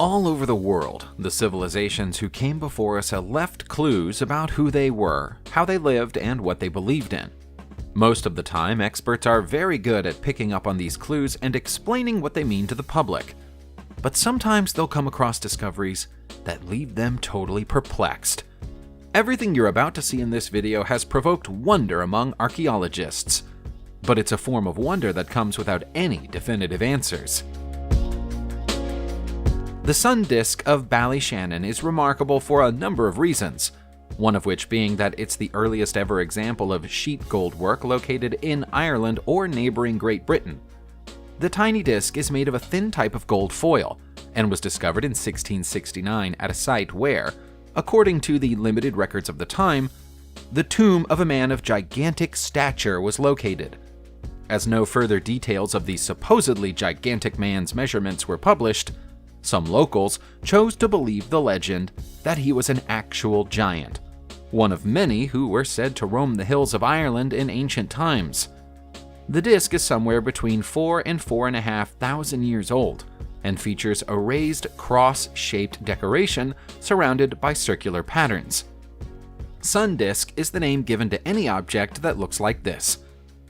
All over the world, the civilizations who came before us have left clues about who they were, how they lived, and what they believed in. Most of the time, experts are very good at picking up on these clues and explaining what they mean to the public. But sometimes they'll come across discoveries that leave them totally perplexed. Everything you're about to see in this video has provoked wonder among archaeologists, but it's a form of wonder that comes without any definitive answers. The sun disk of Ballyshannon is remarkable for a number of reasons, one of which being that it's the earliest ever example of sheet gold work located in Ireland or neighboring Great Britain. The tiny disk is made of a thin type of gold foil and was discovered in 1669 at a site where, according to the limited records of the time, the tomb of a man of gigantic stature was located. As no further details of the supposedly gigantic man's measurements were published, some locals chose to believe the legend that he was an actual giant, one of many who were said to roam the hills of Ireland in ancient times. The disc is somewhere between 4,000 and 4,500 years old and features a raised cross-shaped decoration surrounded by circular patterns. Sun disk is the name given to any object that looks like this.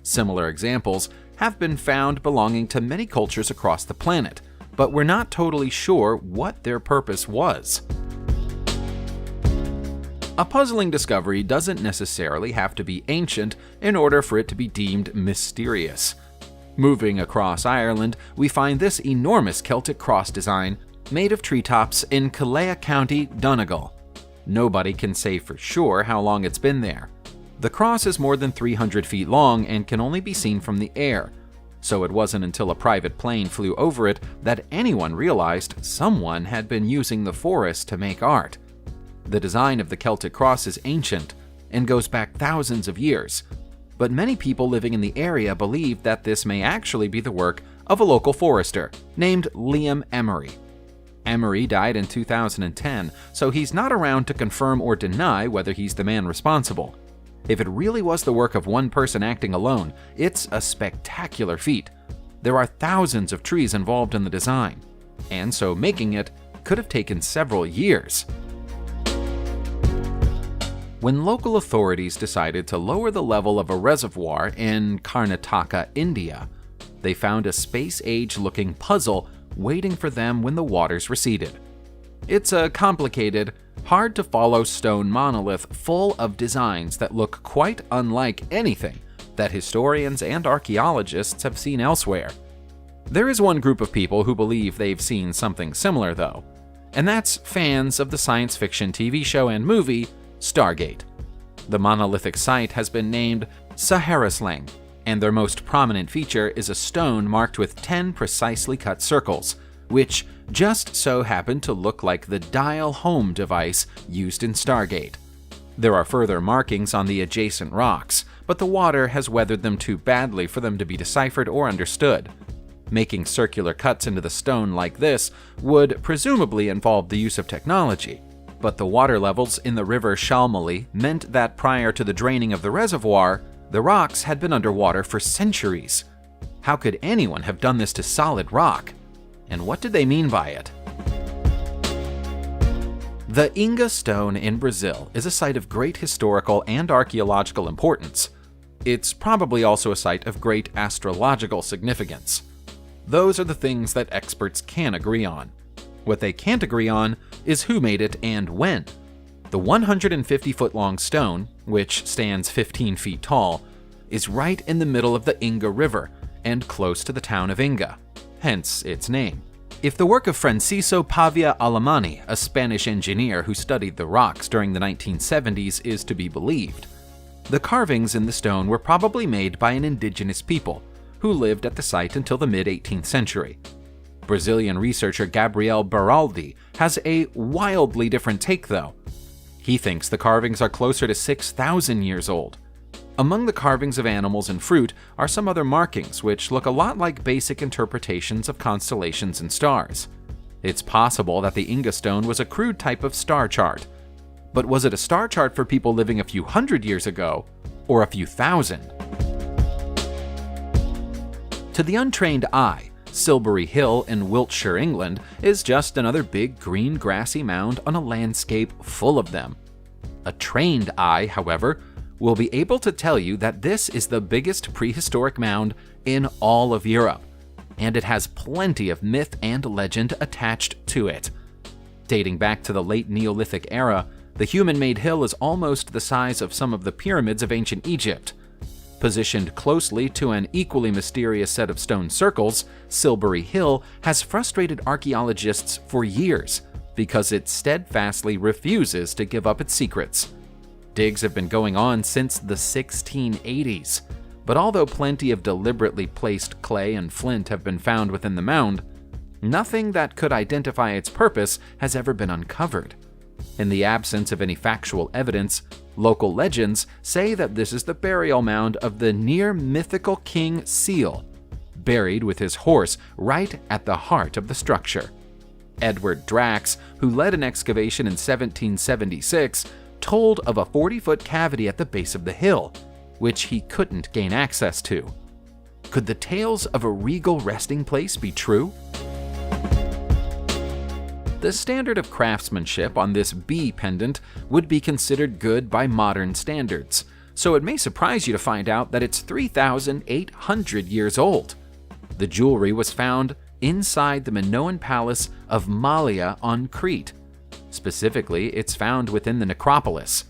Similar examples have been found belonging to many cultures across the planet, but we're not totally sure what their purpose was. A puzzling discovery doesn't necessarily have to be ancient in order for it to be deemed mysterious. Moving across Ireland, we find this enormous Celtic cross design made of treetops in Kildare County, Donegal. Nobody can say for sure how long it's been there. The cross is more than 300 feet long and can only be seen from the air, so it wasn't until a private plane flew over it that anyone realized someone had been using the forest to make art. The design of the Celtic cross is ancient and goes back thousands of years, but many people living in the area believe that this may actually be the work of a local forester named Liam Emery. Emery died in 2010, so he's not around to confirm or deny whether he's the man responsible. If it really was the work of one person acting alone, it's a spectacular feat. There are thousands of trees involved in the design, and so making it could have taken several years. When local authorities decided to lower the level of a reservoir in Karnataka, India, they found a space-age looking puzzle waiting for them when the waters receded. It's a complicated, hard-to-follow stone monolith full of designs that look quite unlike anything that historians and archaeologists have seen elsewhere. There is one group of people who believe they've seen something similar, though, and that's fans of the science fiction TV show and movie Stargate. The monolithic site has been named Saharaslang, and their most prominent feature is a stone marked with 10 precisely cut circles, which just so happen to look like the dial-home device used in Stargate. There are further markings on the adjacent rocks, but the water has weathered them too badly for them to be deciphered or understood. Making circular cuts into the stone like this would presumably involve the use of technology, but the water levels in the river Shalmali meant that prior to the draining of the reservoir, the rocks had been underwater for centuries. How could anyone have done this to solid rock? And what did they mean by it? The Inga Stone in Brazil is a site of great historical and archaeological importance. It's probably also a site of great astrological significance. Those are the things that experts can agree on. What they can't agree on is who made it and when. The 150-foot-long stone, which stands 15 feet tall, is right in the middle of the Inga River and close to the town of Inga, hence its name. If the work of Francisco Pavia Alemany, a Spanish engineer who studied the rocks during the 1970s, is to be believed, the carvings in the stone were probably made by an indigenous people who lived at the site until the mid-18th century. Brazilian researcher Gabriel Beraldi has a wildly different take, though. He thinks the carvings are closer to 6,000 years old. Among the carvings of animals and fruit are some other markings which look a lot like basic interpretations of constellations and stars. It's possible that the Inga stone was a crude type of star chart. But was it a star chart for people living a few hundred years ago, or a few thousand? To the untrained eye, Silbury Hill in Wiltshire, England, is just another big green grassy mound on a landscape full of them. A trained eye, however, will be able to tell you that this is the biggest prehistoric mound in all of Europe, and it has plenty of myth and legend attached to it. Dating back to the late Neolithic era, the human-made hill is almost the size of some of the pyramids of ancient Egypt. Positioned closely to an equally mysterious set of stone circles, Silbury Hill has frustrated archaeologists for years because it steadfastly refuses to give up its secrets. Digs have been going on since the 1680s, but although plenty of deliberately placed clay and flint have been found within the mound, nothing that could identify its purpose has ever been uncovered. In the absence of any factual evidence, local legends say that this is the burial mound of the near-mythical King Seal, buried with his horse right at the heart of the structure. Edward Drax, who led an excavation in 1776, told of a 40-foot cavity at the base of the hill, which he couldn't gain access to. Could the tales of a regal resting place be true? The standard of craftsmanship on this bee pendant would be considered good by modern standards, so it may surprise you to find out that it's 3,800 years old. The jewelry was found inside the Minoan Palace of Malia on Crete. Specifically, it's found within the necropolis.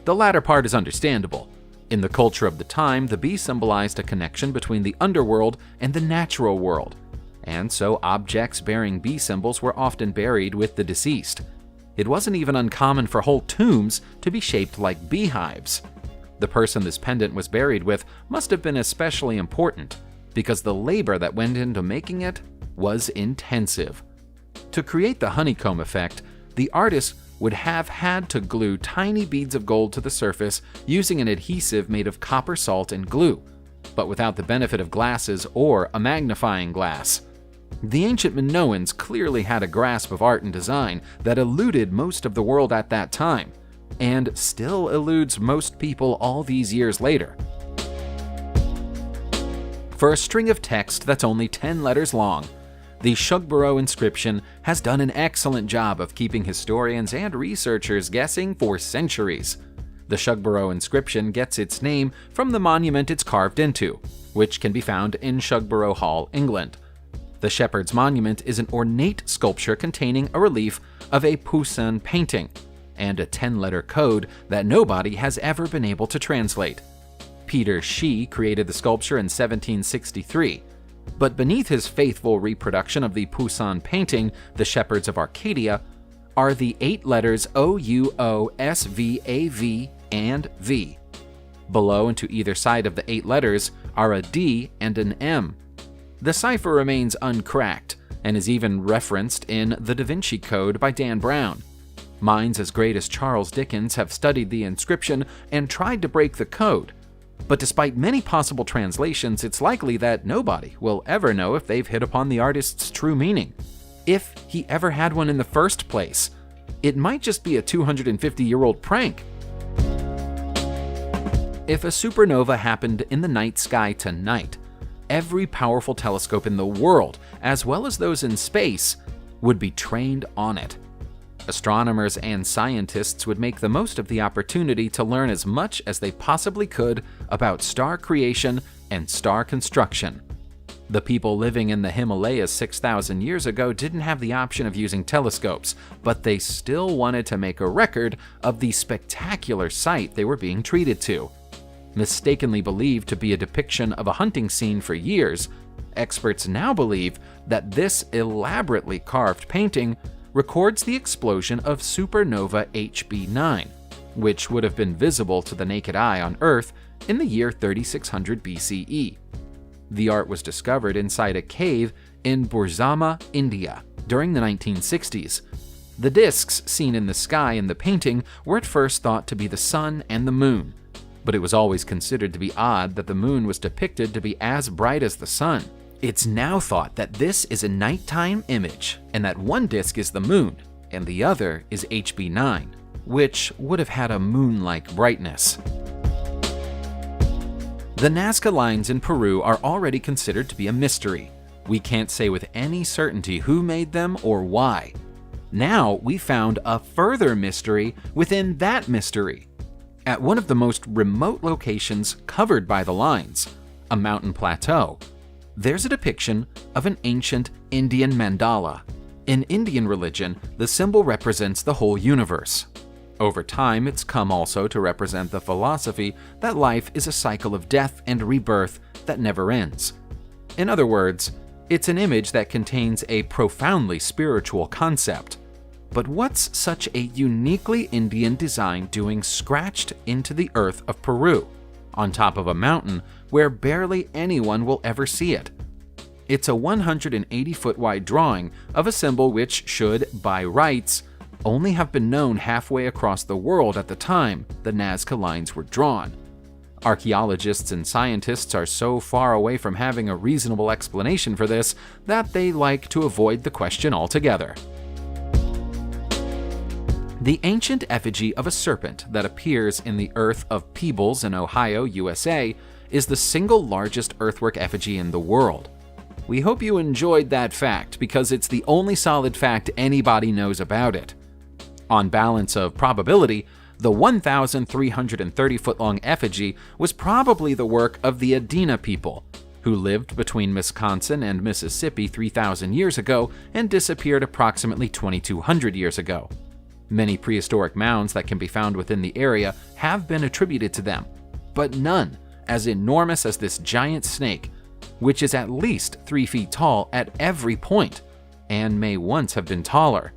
The latter part is understandable. In the culture of the time, the bee symbolized a connection between the underworld and the natural world, and so objects bearing bee symbols were often buried with the deceased. It wasn't even uncommon for whole tombs to be shaped like beehives. The person this pendant was buried with must have been especially important, because the labor that went into making it was intensive. To create the honeycomb effect, the artist would have had to glue tiny beads of gold to the surface using an adhesive made of copper salt and glue, but without the benefit of glasses or a magnifying glass. The ancient Minoans clearly had a grasp of art and design that eluded most of the world at that time, and still eludes most people all these years later. For a string of text that's only 10 letters long, the Shugborough inscription has done an excellent job of keeping historians and researchers guessing for centuries. The Shugborough inscription gets its name from the monument it's carved into, which can be found in Shugborough Hall, England. The Shepherd's Monument is an ornate sculpture containing a relief of a Poussin painting, and a 10-letter code that nobody has ever been able to translate. Peter Shee created the sculpture in 1763, but beneath his faithful reproduction of the Poussin painting, The Shepherds of Arcadia, are the 8 letters O-U-O-S-V-A-V and V. Below and to either side of the 8 letters are a D and an M. The cipher remains uncracked, and is even referenced in The Da Vinci Code by Dan Brown. Minds as great as Charles Dickens have studied the inscription and tried to break the code, but despite many possible translations, it's likely that nobody will ever know if they've hit upon the artist's true meaning, if he ever had one in the first place. It might just be a 250-year-old prank. If a supernova happened in the night sky tonight, every powerful telescope in the world, as well as those in space, would be trained on it. Astronomers and scientists would make the most of the opportunity to learn as much as they possibly could about star creation and star construction. The people living in the Himalayas 6,000 years ago didn't have the option of using telescopes, but they still wanted to make a record of the spectacular sight they were being treated to. Mistakenly believed to be a depiction of a hunting scene for years, experts now believe that this elaborately carved painting records the explosion of supernova HB9, which would have been visible to the naked eye on Earth in the year 3600 BCE. The art was discovered inside a cave in Burzama, India, during the 1960s. The discs seen in the sky in the painting were at first thought to be the sun and the moon, but it was always considered to be odd that the moon was depicted to be as bright as the sun. It's now thought that this is a nighttime image, and that one disc is the moon, and the other is HB9, which would have had a moon-like brightness. The Nazca lines in Peru are already considered to be a mystery. We can't say with any certainty who made them or why. Now we found a further mystery within that mystery. At one of the most remote locations covered by the lines, a mountain plateau, there's a depiction of an ancient Indian mandala. In Indian religion, the symbol represents the whole universe. Over time, it's come also to represent the philosophy that life is a cycle of death and rebirth that never ends. In other words, it's an image that contains a profoundly spiritual concept. But what's such a uniquely Indian design doing scratched into the earth of Peru, on top of a mountain where barely anyone will ever see it? It's a 180-foot wide drawing of a symbol which should, by rights, only have been known halfway across the world at the time the Nazca lines were drawn. Archaeologists and scientists are so far away from having a reasonable explanation for this that they like to avoid the question altogether. The ancient effigy of a serpent that appears in the earth of Peebles in Ohio, USA, is the single largest earthwork effigy in the world. We hope you enjoyed that fact because it's the only solid fact anybody knows about it. On balance of probability, the 1,330-foot-long effigy was probably the work of the Adena people, who lived between Wisconsin and Mississippi 3,000 years ago and disappeared approximately 2,200 years ago. Many prehistoric mounds that can be found within the area have been attributed to them, but none as enormous as this giant snake, which is at least 3 feet tall at every point, and may once have been taller.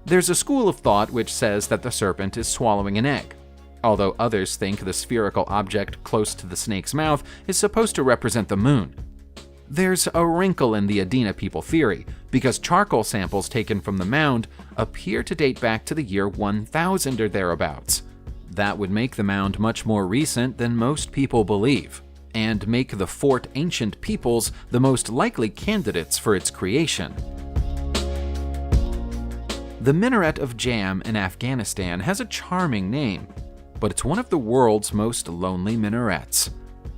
There's a school of thought which says that the serpent is swallowing an egg, although others think the spherical object close to the snake's mouth is supposed to represent the moon. There's a wrinkle in the Adena people theory, because charcoal samples taken from the mound appear to date back to the year 1000 or thereabouts. That would make the mound much more recent than most people believe, and make the Fort Ancient Peoples the most likely candidates for its creation. The Minaret of Jam in Afghanistan has a charming name, but it's one of the world's most lonely minarets.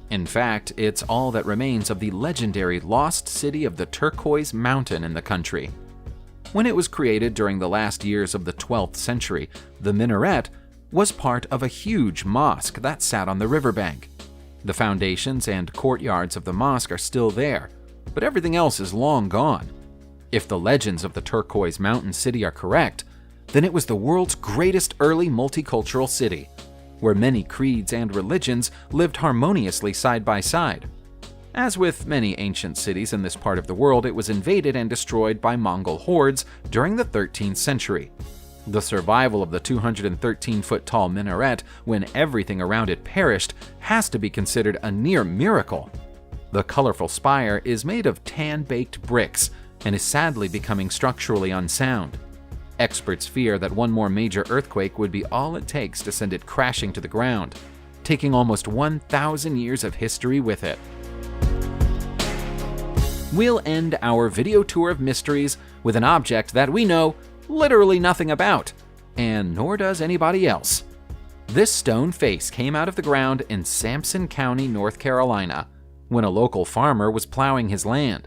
In fact, it's all that remains of the legendary lost city of the Turquoise Mountain in the country. When it was created during the last years of the 12th century, the minaret was part of a huge mosque that sat on the riverbank. The foundations and courtyards of the mosque are still there, but everything else is long gone. If the legends of the Turquoise Mountain City are correct, then it was the world's greatest early multicultural city, where many creeds and religions lived harmoniously side by side. As with many ancient cities in this part of the world, it was invaded and destroyed by Mongol hordes during the 13th century. The survival of the 213-foot-tall minaret when everything around it perished has to be considered a near miracle. The colorful spire is made of tan-baked bricks and is sadly becoming structurally unsound. Experts fear that one more major earthquake would be all it takes to send it crashing to the ground, taking almost 1,000 years of history with it. We'll end our video tour of mysteries with an object that we know literally nothing about, and nor does anybody else. This stone face came out of the ground in Sampson County, North Carolina, when a local farmer was plowing his land.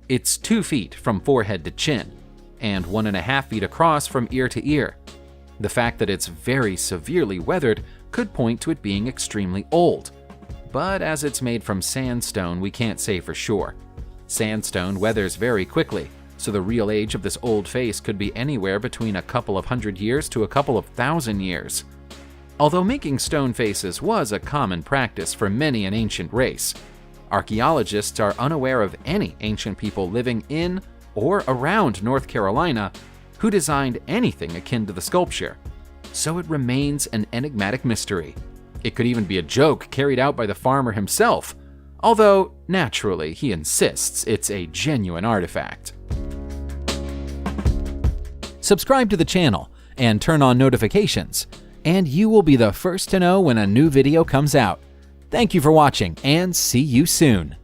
It's 2 feet from forehead to chin, and 1.5 feet across from ear to ear. The fact that it's very severely weathered could point to it being extremely old, but as it's made from sandstone, we can't say for sure. Sandstone weathers very quickly, so the real age of this old face could be anywhere between a couple of 100 years to a couple of 1,000 years. Although making stone faces was a common practice for many an ancient race, archaeologists are unaware of any ancient people living in or around North Carolina who designed anything akin to the sculpture, so it remains an enigmatic mystery. It could even be a joke carried out by the farmer himself, although naturally he insists it's a genuine artifact. Subscribe to the channel and turn on notifications, and you will be the first to know when a new video comes out. Thank you for watching, and see you soon.